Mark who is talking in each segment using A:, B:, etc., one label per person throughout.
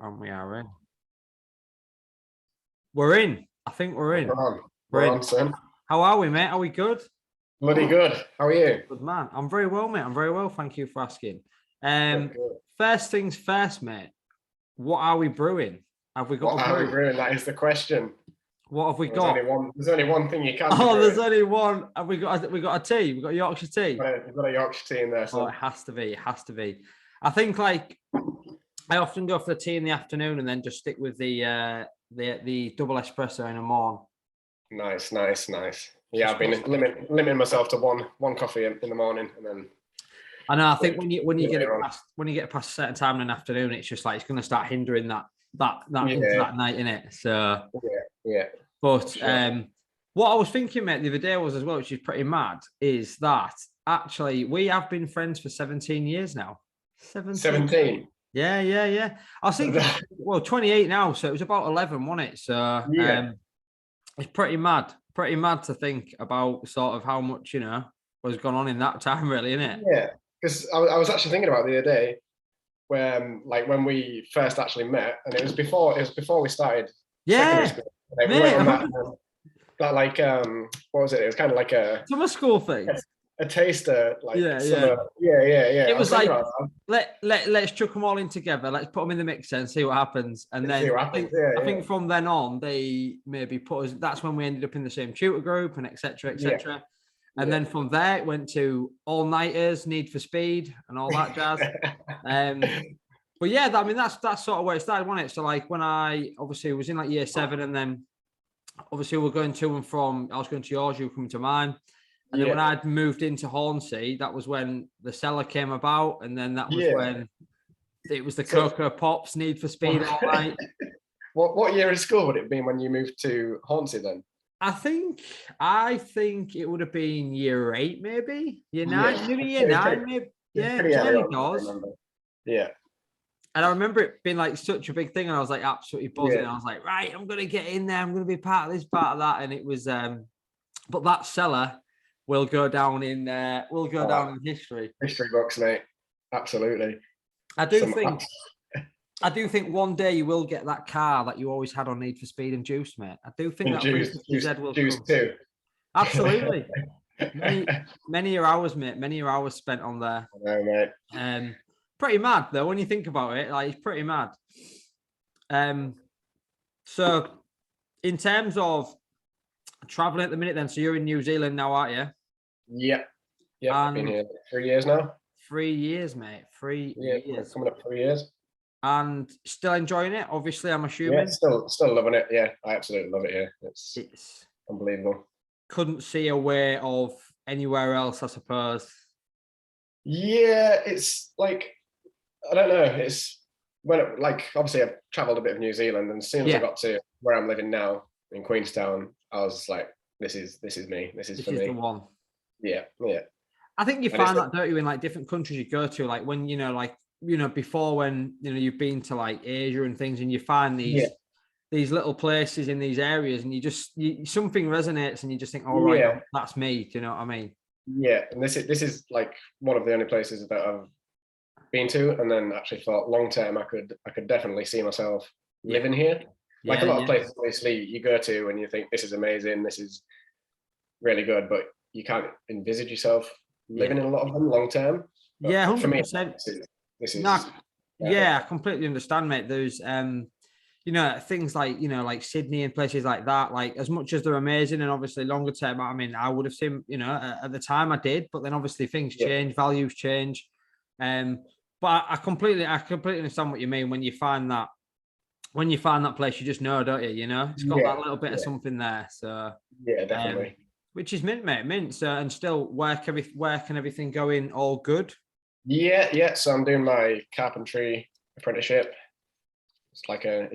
A: And we are in. We're in. I think we're in.
B: We're on, son.
A: How are we, mate? Are we good?
B: Bloody good. How are you?
A: Good, man. I'm very well, mate. I'm very well. Thank you for asking.
B: Good.
A: First things first, mate. What are we brewing? Have we got
B: what
A: a brew?
B: Are we brewing? That is the question.
A: What have we got?
B: There's only one thing you can.
A: Oh, there's only one. Have we got a tea? We've got a Yorkshire tea.
B: We've got a Yorkshire tea in there. So.
A: Oh, it has to be. It has to be. I think like I often go for the tea in the afternoon and then just stick with the double espresso in the morning.
B: Nice. Yeah, I've been limiting myself to one coffee in the morning, and then.
A: I know. I think when you get past a certain time in the afternoon, it's just like it's going to start hindering that night, innit? So
B: yeah.
A: But sure. What I was thinking, mate, the other day was as well, which is pretty mad, is that actually we have been friends for 17 years now.
B: 17.
A: Yeah. I was thinking, 28 now, so it was about 11, wasn't it? So it's pretty mad to think about sort of how much was going on in that time, really, isn't it?
B: Yeah, because I was actually thinking about the other day when we first actually met, and it was before we started.
A: Yeah,
B: school. We went on that what was it? It was kind of like a
A: summer school thing.
B: A taster,
A: summer.
B: Yeah.
A: It was like let's chuck them all in together. Let's put them in the mixer and see what happens. And then I think from then on they maybe put us. That's when we ended up in the same tutor group and etc.
B: Yeah.
A: And then from there it went to all nighters, Need for Speed, and all that jazz. But yeah, I mean that's sort of where it started, wasn't it? So like when I obviously was in like year 7, and then obviously we're going to and from. I was going to yours, you were coming to mine. And then when I'd moved into Hornsey, that was when the cellar came about, and then that was when it was the Cocoa Pops, Need for Speed all night.
B: What year of school would it have been when you moved to Hornsey then?
A: I think it would have been year 8, maybe year 9, maybe year 9, maybe. Yeah,
B: Yeah.
A: And I remember it being like such a big thing, and I was like absolutely buzzing. I was like, right, I'm gonna get in there. I'm gonna be part of this, part of that, and it was. But that cellar will go down in history.
B: History books, mate. Absolutely.
A: I do think one day you will get that car that you always had on Need for Speed and Juice, mate. I do think that
B: Juice too.
A: Absolutely. many hours, mate. Many hours spent on there.
B: I know, mate.
A: Pretty mad though when you think about it. Like it's pretty mad. So in terms of traveling at the minute, then, so you're in New Zealand now, aren't you?
B: Yeah. I've been here 3 years now.
A: 3 years, mate. 3 years.
B: Coming up 3 years.
A: And still enjoying it, obviously, I'm assuming.
B: Yeah, still loving it. Yeah, I absolutely love it here. It's unbelievable.
A: Couldn't see a way of anywhere else, I suppose.
B: Yeah, it's like, I don't know. It's obviously I've travelled a bit of New Zealand, and as soon as I got to where I'm living now in Queenstown, I was like, this is me. This is for me. The one. Yeah.
A: I think you find that, don't you, in like different countries you go to, like when before when you've been to like Asia and things, and you find these little places in these areas, and something resonates, and you just think, oh right, that's me. Do you know what I mean?
B: Yeah, and this is like one of the only places that I've been to, and then actually thought long term I could definitely see myself living here. Like a lot of places, obviously, you go to and you think this is amazing, this is really good, but you can't envisage yourself living in a lot of them long term. But
A: 100%.
B: For me, this is
A: I completely understand, mate. There's things like Sydney and places like that, like as much as they're amazing and obviously longer term, I mean, I would have seen, at the time I did, but then obviously things change, values change. But I completely understand what you mean when you find that place, you just know, don't you? It's got that little bit of something there. So
B: yeah, definitely.
A: Which is mint, mate, mint. So, and still work and everything going all good.
B: Yeah. So I'm doing my carpentry apprenticeship. It's like a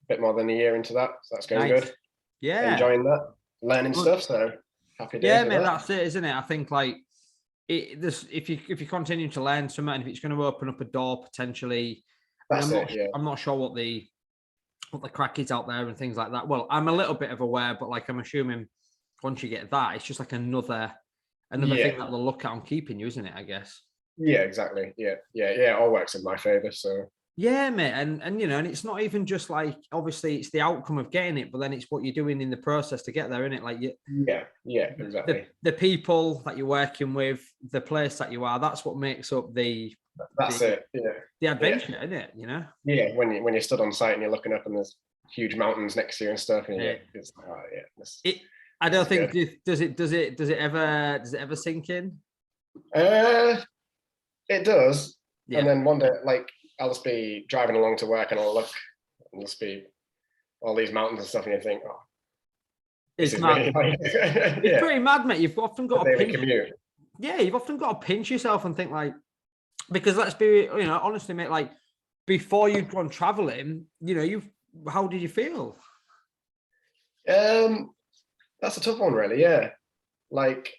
B: bit more than a year into that. So that's going good.
A: Yeah.
B: Enjoying that, learning stuff. So happy days.
A: Yeah, mate, that's it, isn't it? I think like if you continue to learn something, and if it's going to open up a door potentially. I'm not sure what the crack is out there and things like that. Well, I'm a little bit of aware, but like I'm assuming once you get that, it's just like another thing that they'll look at on keeping you, isn't it? I guess.
B: Yeah, exactly. Yeah. It all works in my favor. So
A: Yeah, mate, and you know, and it's not even just like, obviously it's the outcome of getting it, but then it's what you're doing in the process to get there, isn't it? Like
B: yeah, exactly.
A: The people that you're working with, the place that you are, that's what makes up
B: that's it. Yeah,
A: the adventure, isn't it? You know?
B: Yeah, when you're stood on site and you're looking up and there's huge mountains next to you and stuff, and it's like, oh yeah.
A: I don't think does it ever sink in?
B: It does.
A: Yeah.
B: And then one day, like, I'll just be driving along to work and I'll look and just be all these mountains and stuff, and you think, oh,
A: it's mad. It's pretty mad, mate. You've often got to pinch. Commute. Yeah, you've often got to pinch yourself and think, like, because let's be, you know, honestly, mate, like, before you'd gone traveling, you know, how did you feel?
B: That's a tough one, really. Yeah, like,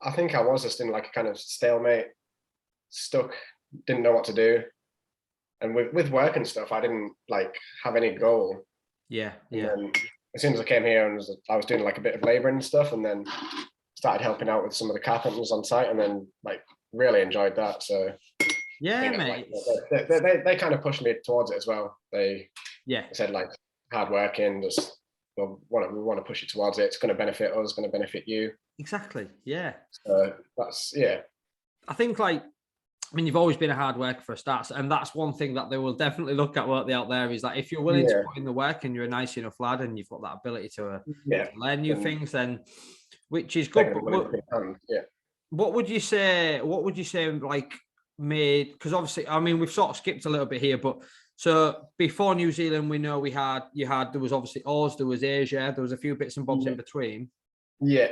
B: I think I was just in like a kind of stalemate, stuck, didn't know what to do. And with work and stuff, I didn't like have any goal.
A: Yeah.
B: And then as soon as I came here and I was doing like a bit of labouring and stuff, and then started helping out with some of the carpenters on site, and then like really enjoyed that. So
A: yeah, mate.
B: Like, they kind of pushed me towards it as well. They said, like, hard working, just we want to push you towards it. It's going to benefit us, going to benefit you.
A: Exactly. Yeah.
B: So that's
A: I think, like, I mean, you've always been a hard worker for a start, and that's one thing that they will definitely look at out there is that if you're willing to put in the work and you're a nice enough lad and you've got that ability to learn new things, then which is good. But what would you say? Like, made, because obviously, I mean, we've sort of skipped a little bit here, but so before New Zealand, we know there was obviously Oz, there was Asia, there was a few bits and bobs in between.
B: Yeah.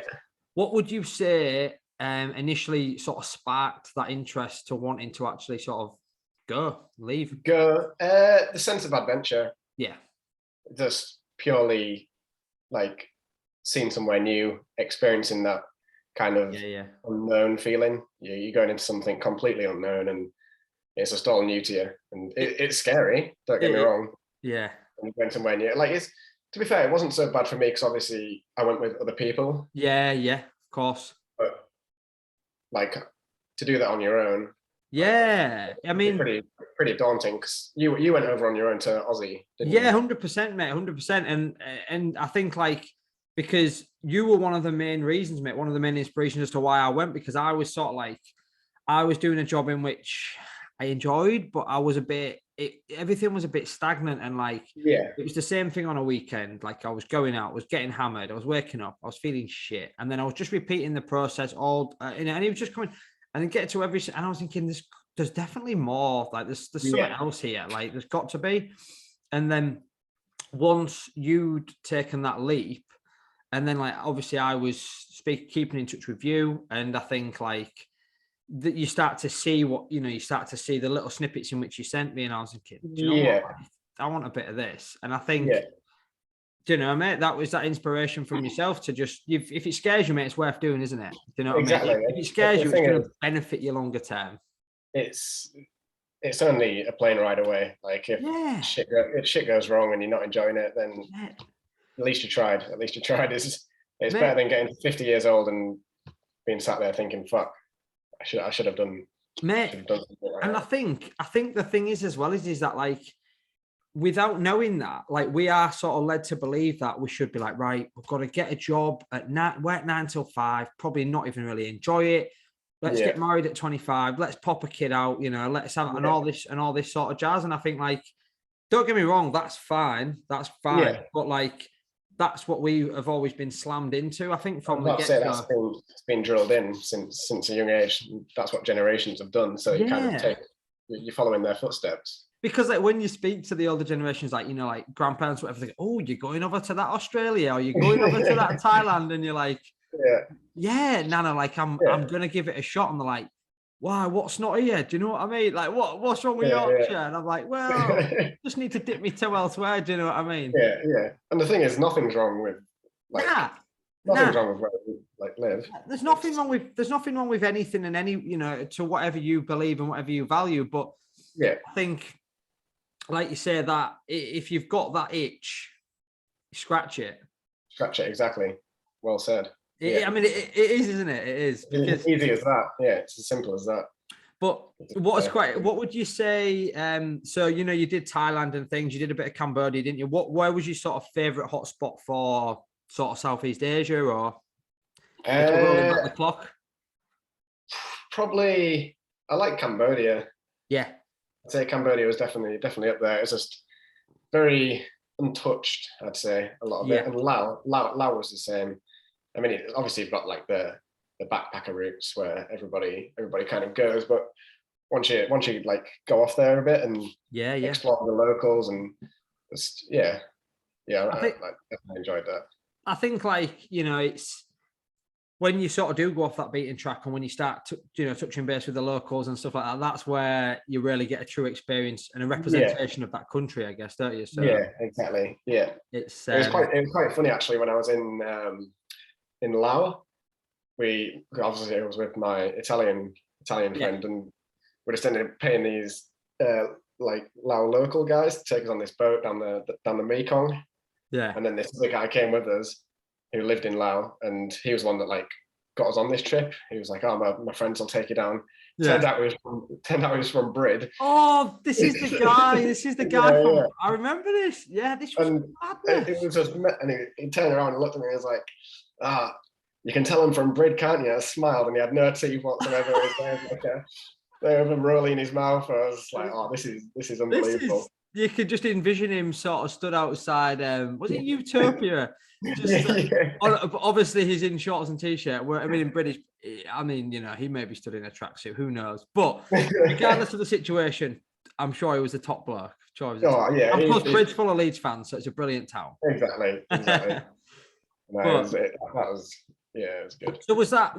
A: What would you say initially sort of sparked that interest to wanting to actually sort of leave?
B: The sense of adventure.
A: Yeah.
B: Just purely like seeing somewhere new, experiencing that kind of unknown feeling. You're going into something completely unknown and it's just all new to you. And it's scary, don't get me wrong.
A: Yeah.
B: And you're going somewhere new. Like, to be fair, it wasn't so bad for me because obviously I went with other people.
A: Yeah, of course.
B: But like, to do that on your own.
A: Yeah, I mean,
B: pretty daunting because you went over on your own to Aussie, didn't you?
A: 100%, mate, 100%. And I think, like, because you were one of the main reasons, mate, one of the main inspirations as to why I went, because I was sort of like, I was doing a job in which I enjoyed, but I was everything was a bit stagnant, and like, it was the same thing on a weekend. Like, I was going out, I was getting hammered, I was waking up, I was feeling shit, and then I was just repeating the process and it was just coming, and then get to and I was thinking, there's definitely more. Like, there's something else here. Like, there's got to be. And then once you'd taken that leap, and then, like, obviously I was keeping in touch with you, and I think, like, that you start to see you start to see the little snippets in which you sent me, and I was thinking, do you know what? I want a bit of this. And I think, do you know, mate, that was that inspiration from yourself to just, if it scares you, mate, it's worth doing, isn't it? Do you know what I mean? If it scares you, it's going to benefit you longer term.
B: It's only a plane ride away. Like, if shit goes wrong and you're not enjoying it, then at least you tried. It's better than getting 50 years old and being sat there thinking, fuck, I should have done,
A: mate. And I think the thing is as well is that, like, without knowing that, like, we are sort of led to believe that we should be like, right, we've got to get a job at work 9 till 5, probably not even really enjoy it. Let's get married at 25. Let's pop a kid out, you know, let's have and all this sort of jazz. And I think, like, don't get me wrong, that's fine. But, like, that's what we have always been slammed into. I think from the get-go.
B: It's been drilled in since a young age. That's what generations have done. So you kind of you're following their footsteps.
A: Because, like, when you speak to the older generations, like, you know, like grandparents, whatever, they go, oh, you're going over to that Australia, or you're going over to that Thailand, and you're like, Nana, like, I'm gonna give it a shot. And they're like, why, what's not here? Do you know what I mean? Like, what's wrong with Yorkshire? And I'm like, well, just need to dip my toe elsewhere. Do you know what I mean?
B: Yeah. And the thing is, nothing's wrong with, like, nothing's wrong with where you, like, live.
A: There's nothing wrong with anything and any, you know, to whatever you believe and whatever you value. But I think, like you say, that if you've got that itch, scratch it.
B: Exactly. Well said.
A: I mean, it is, isn't it? It is.
B: It's easy as that. Yeah, it's as simple as that.
A: But what would you say? So you did Thailand and things. You did a bit of Cambodia, didn't you? Where was your sort of favorite hotspot for sort of Southeast Asia, or if we're rolling back the clock?
B: Probably, I like Cambodia.
A: Yeah,
B: I'd say Cambodia was definitely up there. It's just very untouched, I'd say, a lot of it. And Laos was the same. I mean, obviously you've got like the backpacker routes where everybody kind of goes, but once you like go off there a bit and explore the locals and just I definitely enjoyed that.
A: I think it's when you sort of do go off that beaten track and when you start touching base with the locals and stuff like that, that's where you really get a true experience and a representation of that country, I guess, don't you? So
B: yeah, exactly. Yeah, it was quite funny actually when I was in Laos. Obviously it was with my Italian friend, and we just ended up paying these like Lao local guys to take us on this boat down the Mekong.
A: Yeah.
B: And then this other guy came with us who lived in Laos, and he was one that like got us on this trip. He was like, "Oh, my friends will take you down." Yeah. Turned out he was from Brid.
A: Oh, this is the guy. This is the guy from. Yeah. I remember this. Yeah, this was madness.
B: It was just, and he turned around and looked at me and was like, you can tell I'm from Brid, can't you?" I smiled, and he had no teeth whatsoever. There was him rolling in his mouth. I was like, "Oh, this is unbelievable."
A: You could just envision him sort of stood outside. Was it Utopia? Obviously, he's in shorts and t-shirt. I mean, in British, I mean, he may be stood in a tracksuit. Who knows? But regardless of the situation, I'm sure he was a top bloke. Of course, Brid's full of Leeds fans, so it's a brilliant town.
B: Exactly. No, it was good.
A: So was that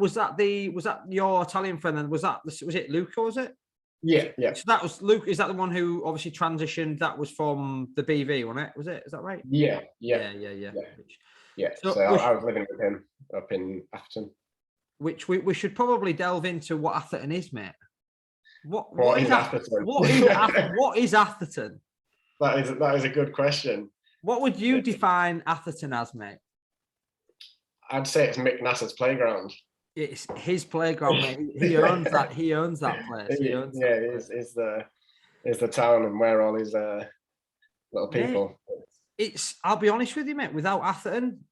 A: your Italian friend then? Was it Luca, was it?
B: Yeah.
A: So that was Luke. Is that the one who obviously transitioned? That was from the BV, wasn't it? Was it? Is that right?
B: Yeah. So I was living with him up in Atherton.
A: Which we should probably delve into what Atherton is, mate.
B: What is Atherton?
A: What is Atherton?
B: That is a good question.
A: What would you define Atherton as, mate?
B: I'd say it's Mick Nasser's playground.
A: It's his playground, mate. He owns that. He owns that place.
B: It's the town and where all these little people.
A: Mate, I'll be honest with you, mate. Without Atherton,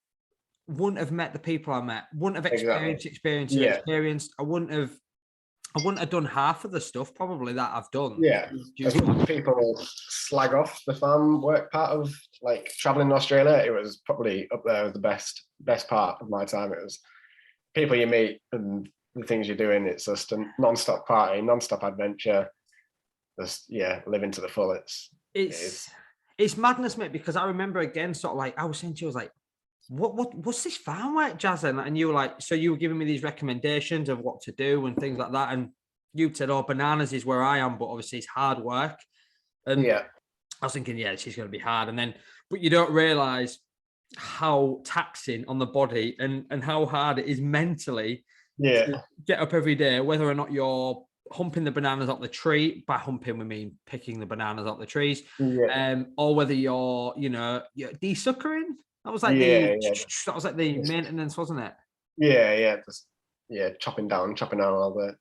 A: wouldn't have met the people I met. Wouldn't have experienced. I wouldn't have done half of the stuff probably that I've done.
B: Yeah, as much as people slag off the farm work part of like traveling in Australia, it was probably up there with the best part of my time. It was people you meet and the things you're doing. It's just a non-stop party, non-stop adventure. Just living to the full.
A: It's madness, mate. Because I remember again, sort of like I was saying to you, I was like, what's this farm work, Jazz? And you were like, so you were giving me these recommendations of what to do and things like that. And you said, "Oh, bananas is where I am, but obviously it's hard work." And I was thinking, this is going to be hard. And then, but you don't realize how taxing on the body and how hard it is mentally to get up every day, whether or not you're humping the bananas off the tree. By humping, we mean picking the bananas off the trees, or whether you're de-suckering. That was like the maintenance, wasn't it?
B: Just chopping down all the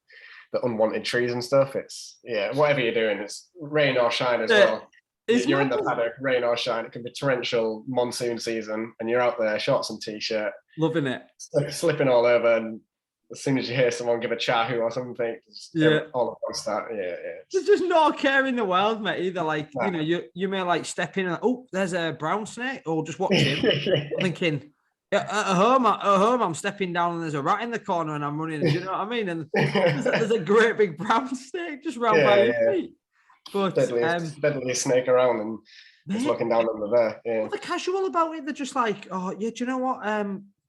B: unwanted trees and stuff. It's whatever you're doing, it's rain or shine as well. You're in the paddock, rain or shine. It can be torrential monsoon season, and you're out there, shorts and t-shirt,
A: loving it,
B: slipping all over. And as soon as you hear someone give a chahu or something, all at once start.
A: There's just no care in the world, mate. Either like you may like step in and there's a brown snake, or just watch him. I'm thinking at home I'm stepping down and there's a rat in the corner and I'm running. Do you know what I mean? And there's a great big brown snake just round by your feet. But
B: deadly snake around and just looking down under there.
A: Well, they're casual about it. They're just like, do you know what?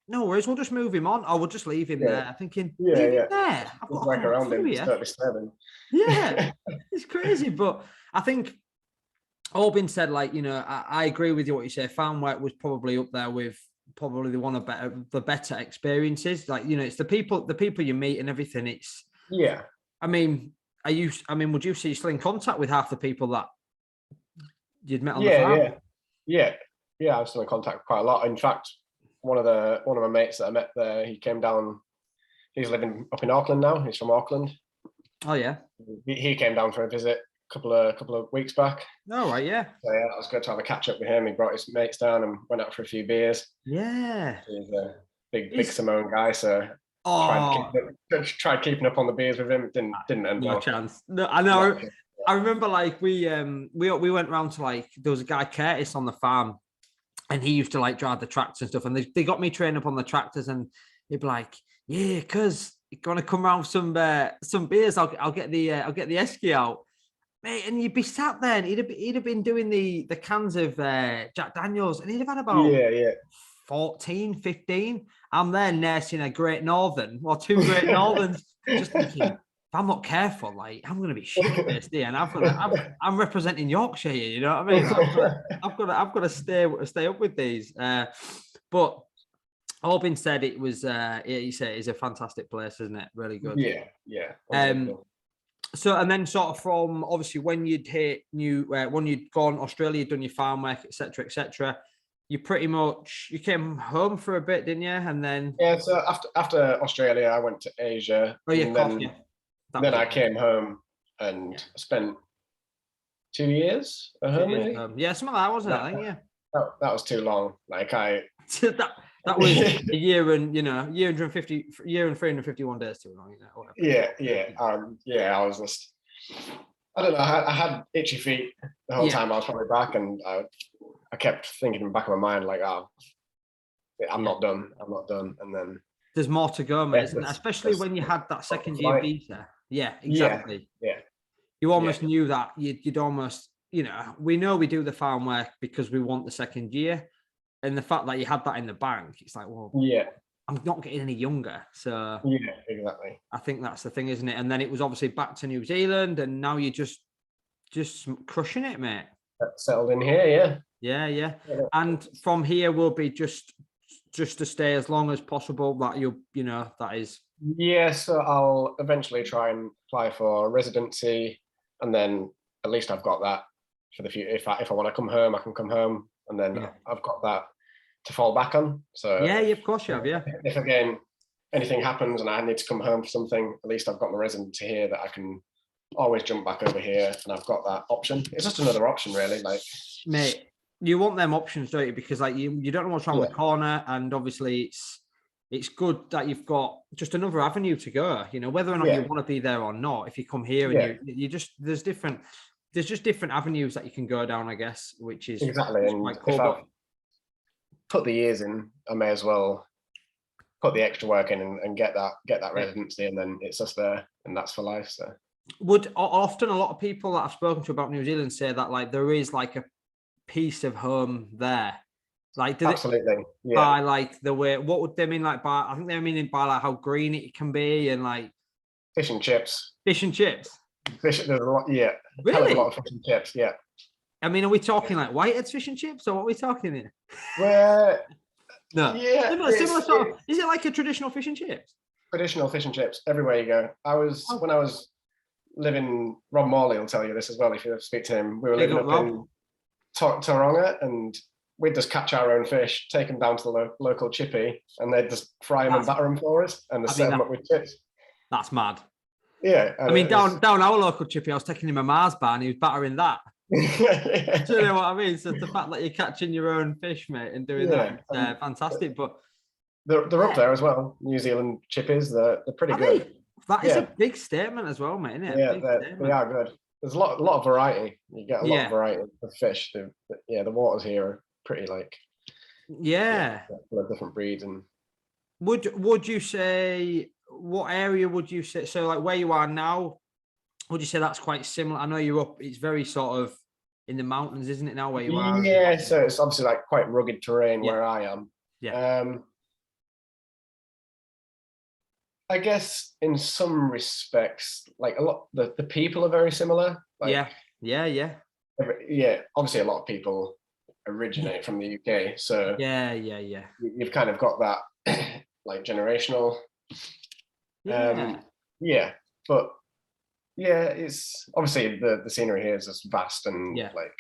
A: No worries, we'll just move him on, or we'll just leave him there. Thinking, leave him there. I've got
B: like around him, start disturbing.
A: Yeah, it's crazy. But I think all being said, like I agree with you what you say. Farm work was probably up there with probably one of the better experiences. Like it's the people you meet and everything. It's I mean, would you say you're still in contact with half the people that you'd met on the farm?
B: Yeah. I'm still in contact with quite a lot. In fact, one of my mates that I met there, he came down. He's living up in Auckland now. He's from Auckland,
A: Oh yeah.
B: He came down for a visit a couple of weeks back.
A: All right, yeah.
B: So yeah, it was good to have a catch up with him. He brought his mates down and went out for a few beers.
A: Yeah.
B: He's a big Simone guy, so
A: Oh,
B: tried keeping up on the beers with him. It didn't end
A: no
B: well.
A: chance. No, I know. I remember like we went round to like, there was a guy Curtis on the farm, and he used to like drive the tractors and stuff, and they got me trained up on the tractors, and he'd be like, yeah, cuz you're gonna come round some beers, I'll get the esky out, mate, and you'd be sat there, and he'd have been doing the cans of Jack Daniels, and he'd have had about 14, 15. I'm there nursing a Great Northern or two Great Northerns, just thinking, if I'm not careful, like I'm going to be shit at this, and I'm representing Yorkshire here, you know what I mean? I've got to stay up with these. But all being said, it was you say it's a fantastic place, isn't it? Really good.
B: Yeah.
A: So, and then sort of from obviously when you'd when you'd gone Australia, done your farm work, etc., you pretty much, you came home for a bit, didn't you? And then
B: so after Australia, I went to Asia.
A: Oh yeah,
B: then I came home and spent 2 years at home. Maybe?
A: Yeah, something like that, wasn't it? I think, yeah.
B: That was too long. Like
A: that was a year and year and 351 days too long.
B: I was just, I don't know. I had itchy feet the whole time I was probably back, and I kept thinking in the back of my mind, like, I'm not done. And then
A: there's more to go, mate, isn't it? Especially when you had that second year visa. Yeah, exactly.
B: Yeah.
A: You almost knew that you'd almost, we know we do the farm work because we want the second year. And the fact that you had that in the bank, it's like, well, I'm not getting any younger. So
B: yeah, exactly.
A: I think that's the thing, isn't it? And then it was obviously back to New Zealand, and now you're just crushing it, mate.
B: Settled in here,
A: yeah. And from here will be just to stay as long as possible. That that is.
B: Yeah, so I'll eventually try and apply for residency, and then at least I've got that for the future. If I want to come home, I can come home, and then I've got that to fall back on. So
A: yeah, of course you have. Yeah.
B: If again anything happens and I need to come home for something, at least I've got my residency here that I can always jump back over here, and I've got that option. It's just another option, really. Like,
A: mate, you want them options, don't you? Because like you don't know what's around the corner, and obviously it's good that you've got just another avenue to go. Whether or not you want to be there or not, if you come here and you just there's just different avenues that you can go down, I guess, which is
B: exactly. And quite cool. If I've put the years in, I may as well put the extra work in and get that residency, and then it's just there, and that's for life. So
A: would often a lot of people that I've spoken to about New Zealand say that like there is like a piece of home there, like
B: absolutely
A: by like the way, what would they mean like by, I think they're meaning by like how green it can be, and like
B: fish and chips.
A: There's
B: a lot,
A: really
B: a lot of fish and chips.
A: I mean, are we talking like Whitehead's fish and chips, or what are we talking here?
B: Well,
A: no, similar sort of, is it like a traditional fish and chips?
B: Traditional fish and chips everywhere you go. When I was living, Rob Morley will tell you this as well if you speak to him. We were living up in Tauranga, and we'd just catch our own fish, take them down to the local chippy, and they'd just fry them and batter them for us, and set them up with chips.
A: That's mad.
B: Yeah,
A: I mean, down our local chippy, I was taking him a Mars bar, and he was battering that. Do you know what I mean? So the fact that you're catching your own fish, mate, and doing that, it's fantastic. But
B: they're up there as well. New Zealand chippies, they're pretty good.
A: That is a big statement as well, mate, isn't it?
B: Yeah, they are good. There's a lot of variety. You get a lot of variety of fish. The waters here are pretty full of different breeds. And
A: would you say, what area would you say, so like where you are now, would you say that's quite similar? I know you're up, it's very sort of in the mountains, isn't it, now where you are?
B: Yeah, so it's obviously like quite rugged terrain where I am. I guess in some respects, like a lot, the people are very similar. Like,
A: yeah.
B: Obviously, a lot of people originate from the UK, so you've kind of got that like generational. But it's obviously the scenery here is just vast and like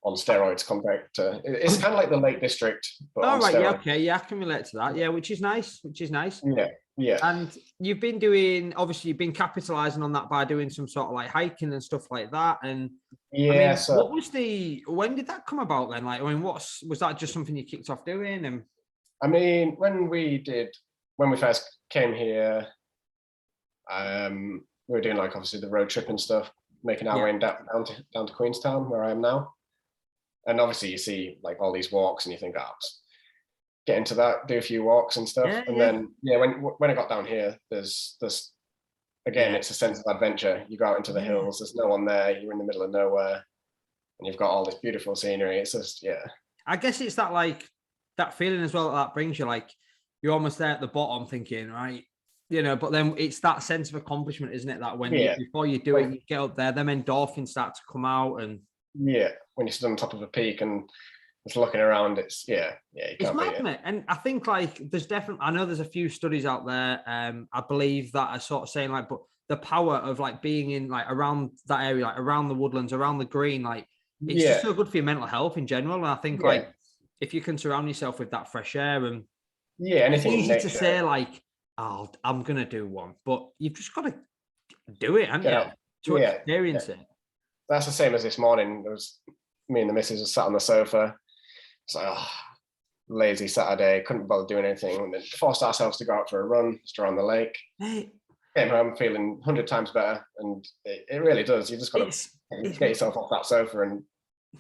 B: on steroids compared to, it's kind of like the Lake District. But
A: I can relate to that. Yeah, which is nice.
B: Yeah.
A: And you've been capitalizing on that by doing some sort of like hiking and stuff like that. And
B: yeah,
A: I mean,
B: so
A: when did that come about then? Like, I mean, was that just something you kicked off doing? And
B: I mean, when we first came here, we were doing like obviously the road trip and stuff, making our way down to Queenstown, where I am now. And obviously you see like all these walks and you think, get into that, do a few walks and stuff. Then when I got down here, there's again, it's a sense of adventure. You go out into the hills, there's no one there, you're in the middle of nowhere, and you've got all this beautiful scenery. It's just,
A: I guess it's that like that feeling as well that brings you, like you're almost there at the bottom thinking, right, but then it's that sense of accomplishment, isn't it? That when before you do it, you get up there, them endorphins start to come out. And
B: when you sit on top of a peak and just looking around, it's you can't beat it.
A: And I think like I know there's a few studies out there, I believe, that are sort of saying like, but the power of like being in like around that area, like around the woodlands, around the green, like it's just so good for your mental health in general. And I think like if you can surround yourself with that fresh air, and
B: anything
A: it's easy to say like, I'm gonna do one, but you've just got to do it, haven't you? To experience it.
B: That's the same as this morning. It was me and the missus were sat on the sofa. It's like, lazy Saturday, couldn't bother doing anything, and then forced ourselves to go out for a run just around the lake. Came home feeling 100 times better, and it really does. You just got to get yourself off that sofa and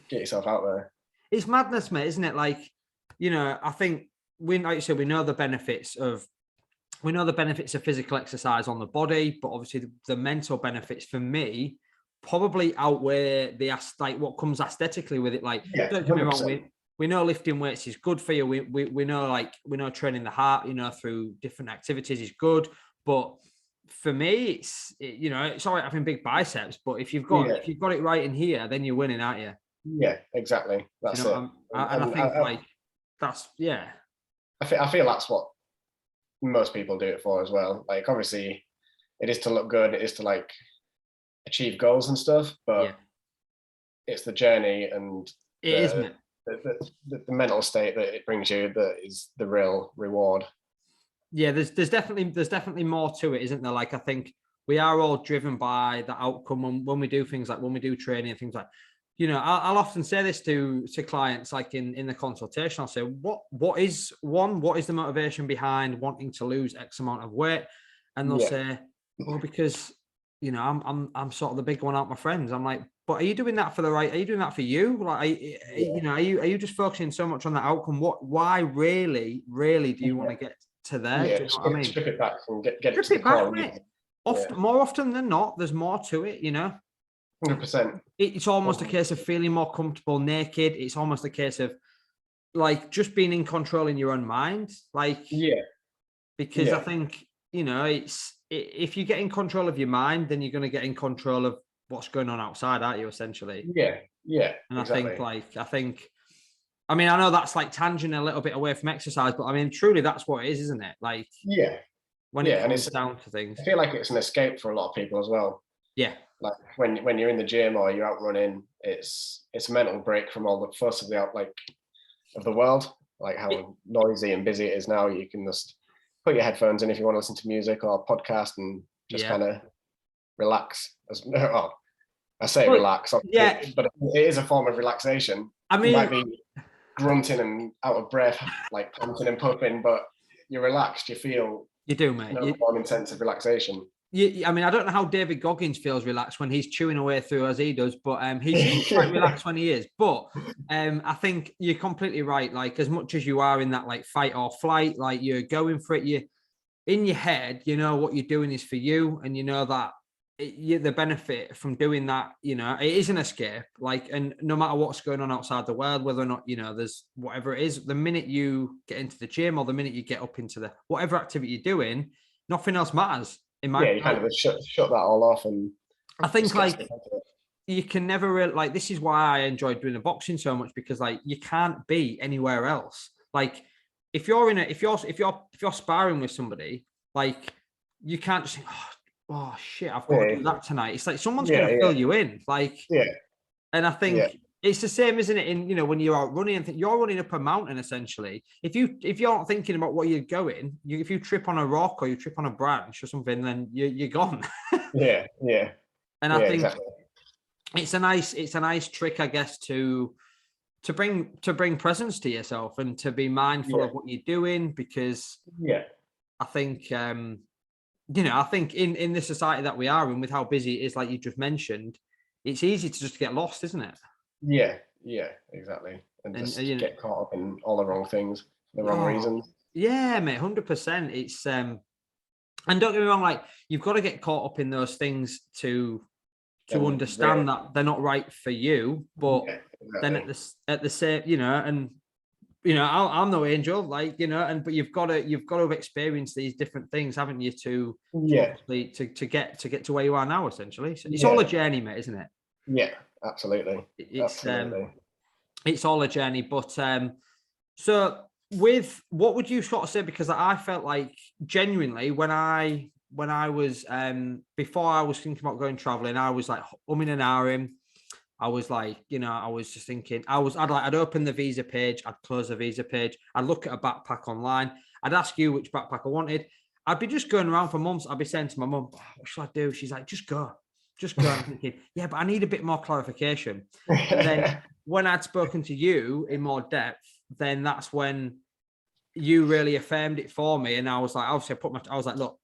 B: get yourself out there.
A: It's madness, mate, isn't it? Like, I think like you said, we know the benefits of physical exercise on the body, but obviously the mental benefits for me probably outweigh like what comes aesthetically with it. Like, don't get me wrong, we know lifting weights is good for you. We know training the heart, through different activities is good. But for me, it's all right having big biceps, but if you've got it right in here, then you're winning, aren't you?
B: Yeah, exactly. That's it.
A: I think like that's
B: I feel that's what most people do it for as well. Like obviously, it is to look good. It is to like achieve goals and stuff, but it's the journey and
A: isn't it?
B: The mental state that it brings you that is the real reward.
A: Yeah, there's definitely more to it, isn't there? Like I think we are all driven by the outcome when we do things like when we do training and things like, I'll often say this to clients, like in the consultation, I'll say, what is the motivation behind wanting to lose X amount of weight? And they'll say, well, because I'm sort of the big one out my friends. I'm like, but are you doing that are you doing that for you? Like, are you just focusing so much on the outcome? Why really do you want to get to there?
B: Yeah,
A: do you know what I mean?
B: Strip it back and get it to the core.
A: More often than not, there's more to it,
B: 100%.
A: It's almost a case of feeling more comfortable naked. It's almost a case of like just being in control in your own mind. Like, because I think, if you get in control of your mind, then you're going to get in control of what's going on outside, aren't you, essentially?
B: Yeah.
A: And
B: exactly.
A: I mean, I know that's like tangent a little bit away from exercise, but I mean, truly that's what it is, isn't it? Like, when it comes down to things.
B: I feel like it's an escape for a lot of people as well.
A: Yeah.
B: Like when you're in the gym or you're out running, it's a mental break from all the fuss of the world, like how noisy and busy it is now. You can just put your headphones in if you want to listen to music or a podcast and just kind of relax. I say relax, but it is a form of relaxation. I mean, you might be grunting and out of breath, like panting and puffing, but you're relaxed. You
A: do, mate.
B: No form intensive relaxation.
A: I mean, I don't know how David Goggins feels relaxed when he's chewing away through as he does, but he seems quite relaxed when he is. But I think you're completely right. Like, as much as you are in that like fight or flight, like you're going for it, you in your head, what you're doing is for you, and that the benefit from doing that, it is an escape. Like, and no matter what's going on outside the world, whether or not there's whatever it is, the minute you get into the gym or the minute you get up into the whatever activity you're doing, nothing else matters. You
B: kind of shut that all off. And
A: I think like you can never really, like, this is why I enjoyed doing the boxing so much, because like you can't be anywhere else. Like if you're sparring with somebody, like you can't just think, oh shit, I've got to do that tonight. It's like someone's going to fill you in. Like, and I think It's the same, isn't it? In, you know, when you're out running and you're running up a mountain, essentially. If you're not thinking about where you're going, if you trip on a rock or you trip on a branch or something, then you're gone.
B: Yeah.
A: And I think
B: exactly.
A: it's a nice trick, I guess, to bring presence to yourself and to be mindful of what you're doing, because I think you know, I think in the society that we are in, with how busy it is, like you just mentioned, it's easy to just get lost, isn't it?
B: Yeah, exactly. And just
A: you know,
B: get caught up in all the wrong things, the wrong reasons.
A: Yeah, mate, 100%. It's and don't get me wrong, like you've got to get caught up in those things to understand that they're not right for you, but then at the same, you know, and you know, I'm no angel, like, you know, but you've got to have experienced these different things, haven't you, to get to where you are now, essentially. So it's all a journey, mate, isn't it?
B: Yeah, absolutely.
A: It's all a journey. But so with what would you sort of say? Because I felt like genuinely when I was before I was thinking about going traveling, I was like umming and ahhing. I was like, you know, I was just thinking, I'd open the visa page, I'd close the visa page, I'd look at a backpack online, I'd ask you which backpack I wanted. I'd be just going around for months. I'd be saying to my mum, oh, what should I do? She's like, just go. I'm thinking, yeah, but I need a bit more clarification. And then when I'd spoken to you in more depth, then that's when you really affirmed it for me. And I was like, obviously I was like, look,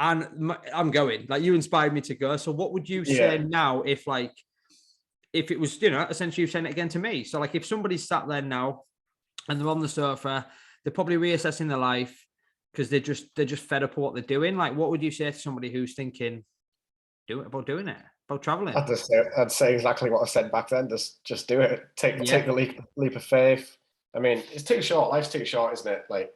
A: I'm going, like, you inspired me to go. So what would you say now if it was, you know, essentially you saying it again to me? So like if somebody's sat there now and they're on the sofa, they're probably reassessing their life because they're just fed up with what they're doing. Like, what would you say to somebody who's thinking about traveling?
B: I'd say exactly what I said back then. Just do it. Take the leap of faith. I mean, it's too short. Life's too short, isn't it? Like,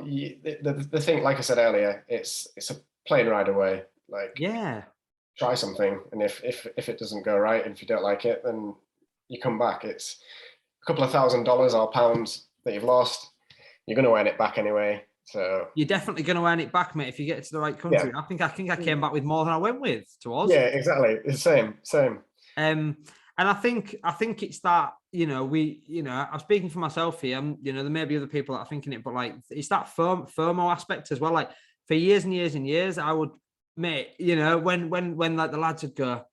B: the thing, like I said earlier, it's a plane ride away. Like, try something, and if it doesn't go right, and if you don't like it, then you come back. It's a couple of $1,000s or pounds that you've lost. You're going to earn it back anyway. So
A: you're definitely going to earn it back, mate, if you get to the right country. I think I came back with more than I went with to Oz.
B: Yeah, exactly. It's the same.
A: And I think it's that, you know, I'm speaking for myself here. You know, there may be other people that are thinking it, but like it's that FOMO aspect as well. Like for years and years and years, I would, mate, you know, when like the lads would go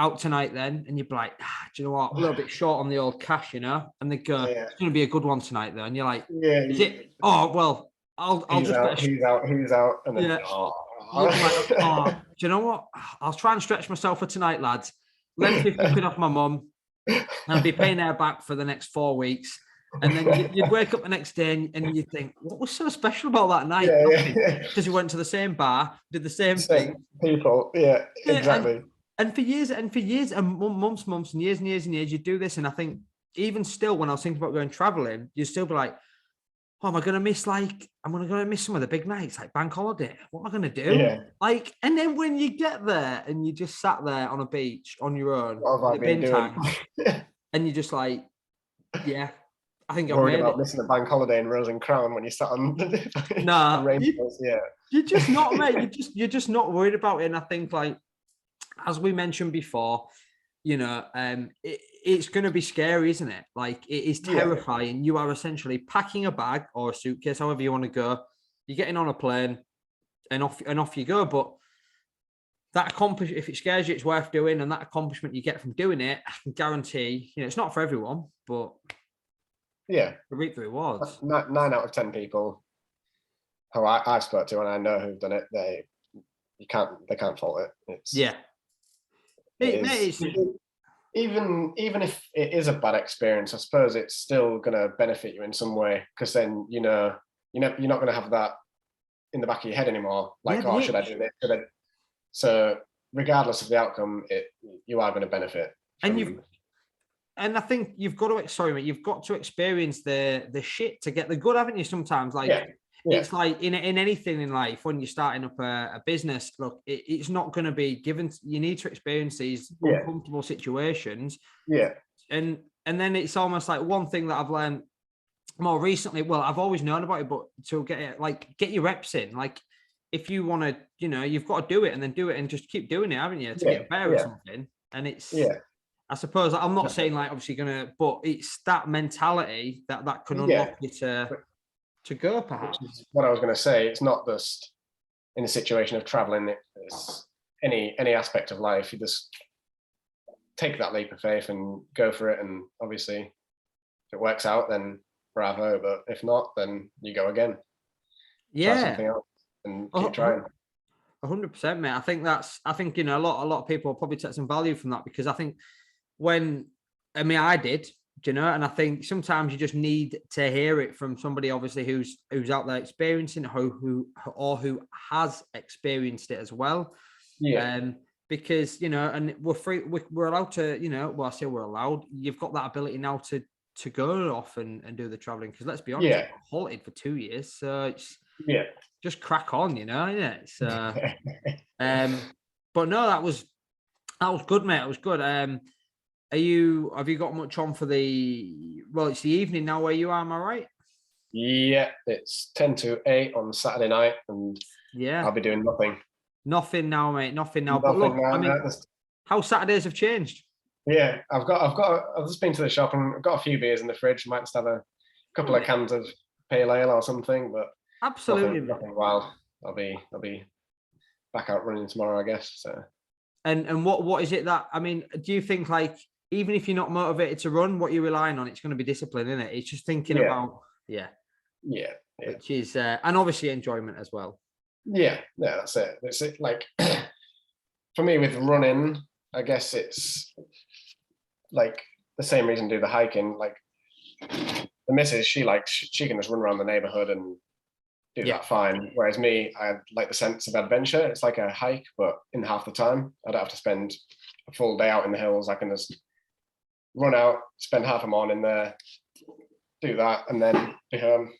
A: out tonight then, and you'd be like, do you know what, a little bit short on the old cash, you know, and they go, it's going to be a good one tonight though, and you're like, is it? Oh well, I'll
B: he's
A: just
B: he's out, and then
A: like, oh, do you know what? I'll try and stretch myself for tonight, lads. Lend 50 quid off my mum, and I'll be paying her back for the next 4 weeks. And then you'd wake up the next day and you'd think, what was so special about that night? Because you went to the same bar, did the same thing.
B: People, exactly.
A: And for years and months and years and years, you do this. And I think even still, when I was thinking about going traveling, you'd still be like, oh, am I going to miss I'm going to miss some of the big nights, like bank holiday? What am I going to do?
B: Yeah.
A: Like, and then when you get there and you just sat there on a beach on your own,
B: what have I been doing?
A: And you're just like, yeah, I think
B: I'm worried about missing a bank holiday in Rose and Crown when you sat on
A: nah,
B: rainbows.
A: You're just not, mate. You're just not worried about it. And I think, like, as we mentioned before, you know, it's going to be scary, isn't it? Like, it is terrifying. You are essentially packing a bag or a suitcase, however you want to go. You're getting on a plane, and off you go. But that accomplishment, if it scares you, it's worth doing. And that accomplishment you get from doing it, I can guarantee, you know, it's not for everyone, but reap the rewards.
B: 9 out of 10 people who I've spoke to and I know who've done it, they can't fault it. Even if it is a bad experience, I suppose it's still going to benefit you in some way, because then you're not going to have that in the back of your head anymore. Like, should I do this? So regardless of the outcome, you are going to benefit.
A: And I think you've got to experience the shit to get the good, haven't you? Sometimes, like, it's like in anything in life, when you're starting up a business, look, it's not going to be given. You need to experience these uncomfortable situations. And then it's almost like one thing that I've learned more recently. Well, I've always known about it, but to get your reps in. Like, if you want to, you know, you've got to do it and then do it and just keep doing it, haven't you? To get better at something. And it's,
B: yeah.
A: I suppose I'm not saying like obviously but it's that mentality that can unlock you to go, perhaps.
B: Which is what I was going to say. It's not just in a situation of traveling. It's any aspect of life. You just take that leap of faith and go for it. And obviously, if it works out, then bravo. But if not, then you go again. Try something else and keep trying.
A: 100%, mate. I think you know a lot of people will probably take some value from that, because I think I did, you know, and I think sometimes you just need to hear it from somebody obviously who's out there experiencing it, who has experienced it as well.
B: Yeah.
A: Because you know, and we're free, we're allowed to, you know, well, I say we're allowed. You've got that ability now to go off and do the traveling, because let's be honest, I halted for 2 years, so it's just crack on, you know. Yeah, it's but no, that was good, mate. It was good. Have you got much on for it's the evening now where you are, am I right?
B: Yeah, it's 10 to 8 on Saturday night, and I'll be doing nothing
A: now, mate. Nothing now. But look, I mean, how Saturdays have changed.
B: Yeah, I've just been to the shop and I've got a few beers in the fridge. Might just have a couple of cans of pale ale or something, but
A: absolutely
B: nothing wild. I'll be back out running tomorrow, I guess. So.
A: And what is it that, I mean, do you think, like, even if you're not motivated to run, what you're relying on, it's going to be discipline, isn't it? It's just thinking about which is and obviously enjoyment as well.
B: Yeah, that's it. That's it. Like for me with running, I guess it's like the same reason to do the hiking. Like the missus, she can just run around the neighborhood and do that fine. Whereas me, I like the sense of adventure. It's like a hike, but in half the time. I don't have to spend a full day out in the hills. I can just run out, spend half a morning there, do that, and then be home.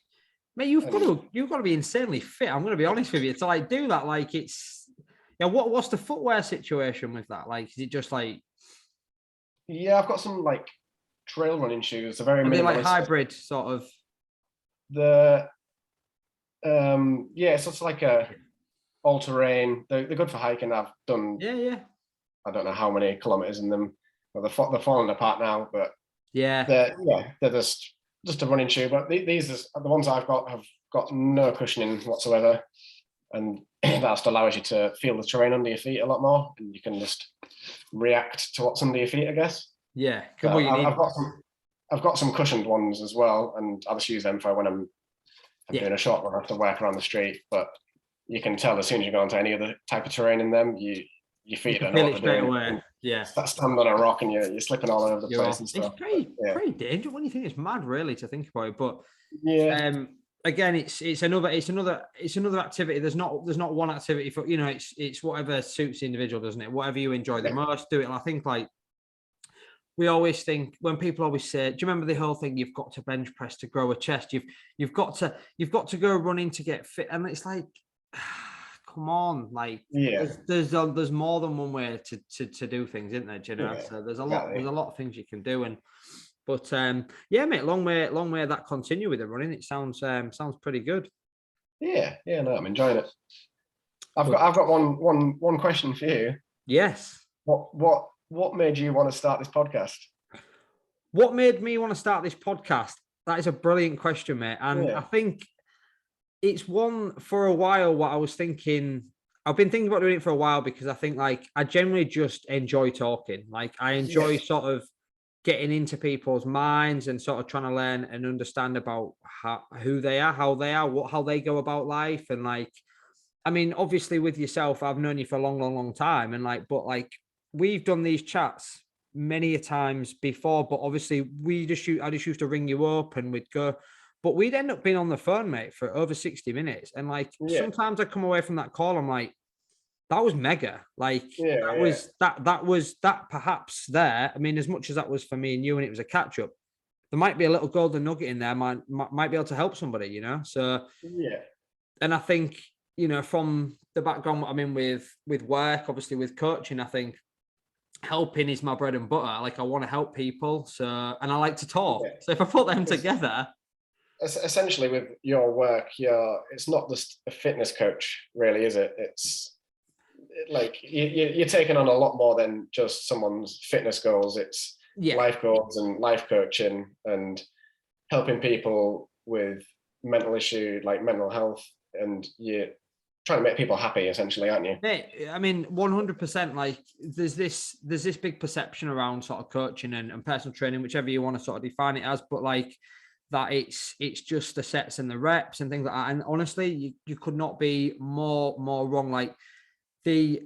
A: Mate, you've got to be insanely fit. I'm going to be honest with you. To like do that, like it's what's the footwear situation with that? Like, is it just like?
B: Yeah, I've got some like trail running shoes. They're very
A: minimalist. Like hybrid sort of.
B: It's just like a all-terrain. They're good for hiking. I've done.
A: Yeah.
B: I don't know how many kilometers in them. Well, they're falling apart now, but they're just a running shoe. But these are the ones I've got have got no cushioning whatsoever, and that just allows you to feel the terrain under your feet a lot more, and you can just react to what's under your feet, I guess.
A: Yeah,
B: I've got some cushioned ones as well, and I'll just use them for when I'm doing a short run. I have to work around the street, but you can tell as soon as you go onto any other type of terrain in them, your feet don't know what they're doing.
A: Yeah,
B: stand on a rock and you're slipping all over the place and stuff.
A: It's pretty dangerous when you think. It's mad, really, to think about it. But again, it's another activity. There's not one activity for, you know. It's whatever suits the individual, doesn't it? Whatever you enjoy the most, do it. And I think, like, we always think, when people always say, do you remember the whole thing? You've got to bench press to grow a chest. You've got to go running to get fit. And it's like, come on, like, there's more than one way to do things, isn't there? Do you know? So there's a lot of things you can do. But mate, long way that continue with the running. It sounds pretty good.
B: Yeah, no, I'm enjoying it. I've got one question for you.
A: Yes.
B: What made you want to start this podcast?
A: What made me want to start this podcast? That is a brilliant question, mate. And I think it's one for a while what I was thinking. I've been thinking about doing it for a while, because I think, like, I generally just enjoy talking. Like, I enjoy sort of getting into people's minds and sort of trying to learn and understand about who they are, how they go about life. And, like, I mean, obviously with yourself, I've known you for a long time. And, like, but, like, we've done these chats many a times before, but obviously I just used to ring you up and we'd go, but we'd end up being on the phone, mate, for over 60 minutes. And, like, sometimes I come away from that call, I'm like, that was mega. Like, that was perhaps there. I mean, as much as that was for me and you, and it was a catch up, there might be a little golden nugget in there, might be able to help somebody, you know? So, and I think, you know, from the background I'm in with work, obviously with coaching, I think helping is my bread and butter. Like, I want to help people. So, and I like to talk. So if I put them together.
B: Essentially with your work, it's not just a fitness coach, really, is it? like you're taking on a lot more than just someone's fitness goals. It's life goals and life coaching and helping people with mental issue, like mental health, and you're trying to make people happy, essentially, aren't you?
A: I mean, 100%. Like, there's this big perception around sort of coaching and personal training, whichever you want to sort of define it as, but like that it's just the sets and the reps and things like that. And honestly, you could not be more wrong. Like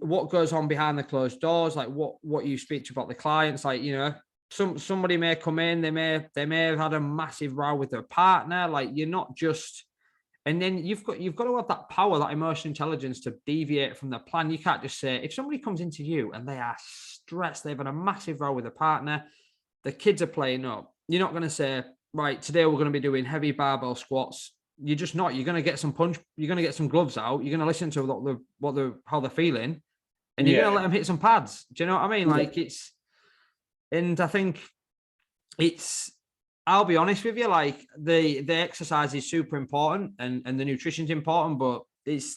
A: what goes on behind the closed doors, like what you speak to about the clients, like, you know, somebody may come in, they may have had a massive row with their partner. Like, you're not just, and then you've got to have that power, that emotional intelligence to deviate from the plan. You can't just say, if somebody comes into you and they are stressed, they've had a massive row with a partner, the kids are playing up, you're not going to say, right, today we're going to be doing heavy barbell squats. You're just not. You're going to get some punch. You're going to get some gloves out. You're going to listen to how they're feeling, and you're going to let them hit some pads. Do you know what I mean? Like and I think I'll be honest with you, like the exercise is super important and the nutrition's important, but it's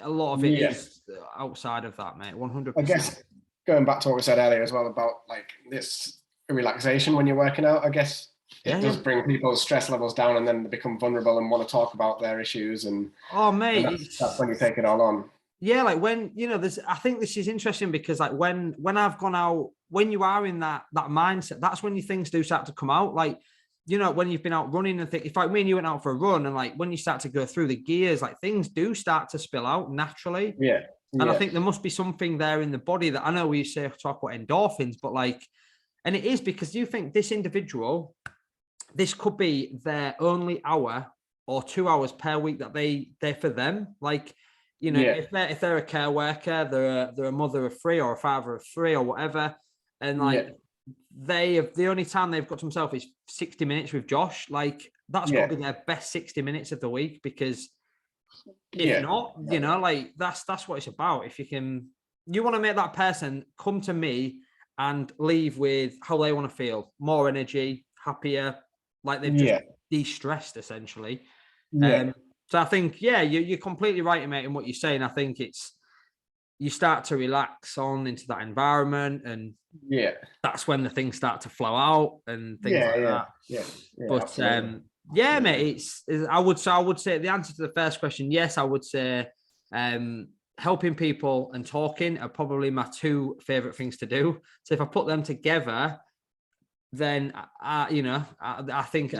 A: a lot of it is outside of that, mate. 100%.
B: I guess going back to what we said earlier as well about like this relaxation when you're working out, I guess it does bring people's stress levels down, and then they become vulnerable and want to talk about their issues. And that's when you take it all on.
A: Yeah, like when, you know, I think this is interesting because like when I've gone out, when you are in that mindset, that's when your things do start to come out. Like, you know, when you've been out running and if like me and you went out for a run, and like when you start to go through the gears, like things do start to spill out naturally. And I think there must be something there in the body that, I know we talk about endorphins, but like, and it is because you think this individual, this could be their only hour or 2 hours per week that they're for them. Like, you know, if they're a care worker, they're a mother of 3 or a father of 3 or whatever, and like the only time they've got to themselves is 60 minutes with Josh. Like, that's got to be their best 60 minutes of the week, because if not, you know, like that's what it's about. If you want to make that person come to me and leave with how they want to feel, more energy, happier, like they've just de-stressed essentially. So I think, you're completely right, mate, in what you're saying. I think you start to relax on into that environment, and that's when the things start to flow out and things like that. But mate, I would say the answer to the first question, yes, I would say helping people and talking are probably my 2 favorite things to do. So if I put them together, then I think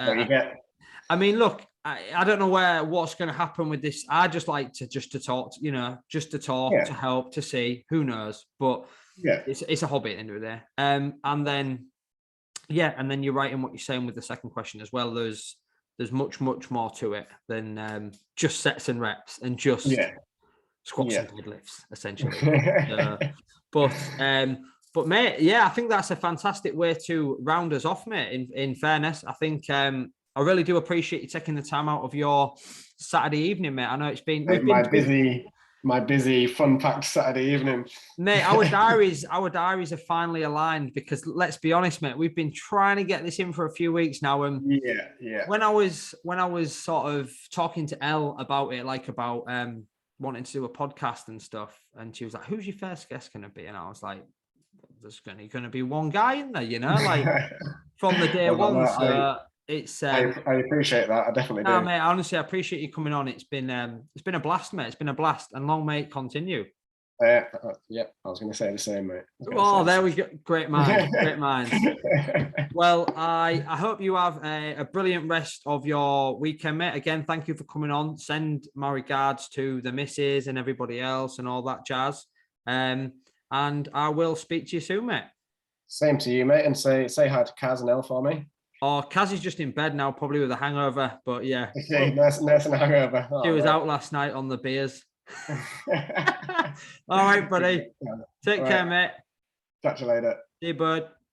A: I mean, look, I don't know what's going to happen with this. I just like to talk, you know, to talk, to help, to see, who knows. But it's a hobby at the end of the day. And then you're right in what you're saying with the second question as well. There's much more to it than just sets and reps and just squats and deadlifts, essentially. But mate, I think that's a fantastic way to round us off, mate. In fairness, I think I really do appreciate you taking the time out of your Saturday evening, mate. I know it's been
B: my busy, fun-packed Saturday evening.
A: Mate, our diaries are finally aligned, because let's be honest, mate, we've been trying to get this in for a few weeks now. And when I was sort of talking to Elle about it, like about wanting to do a podcast and stuff, and she was like, "Who's your first guest going to be?" And I was like, "There's going to be one guy in there, you know, like from the day one." So I
B: appreciate that. I definitely do.
A: Mate, honestly, I appreciate you coming on. It's been a blast, mate. It's been a blast, and long may it continue.
B: I was going to say the same, mate.
A: Oh, there we go. Great mind. Well, I hope you have a brilliant rest of your weekend, mate. Again, thank you for coming on. Send my regards to the missus and everybody else and all that jazz. And I will speak to you soon, mate.
B: Same to you, mate. And say hi to Kaz and Elle for me.
A: Oh, Kaz is just in bed now, probably with a hangover. But yeah.
B: Okay, nice and hangover.
A: She was out last night on the beers. All right, buddy. Take care, mate.
B: Catch you later.
A: See you, bud.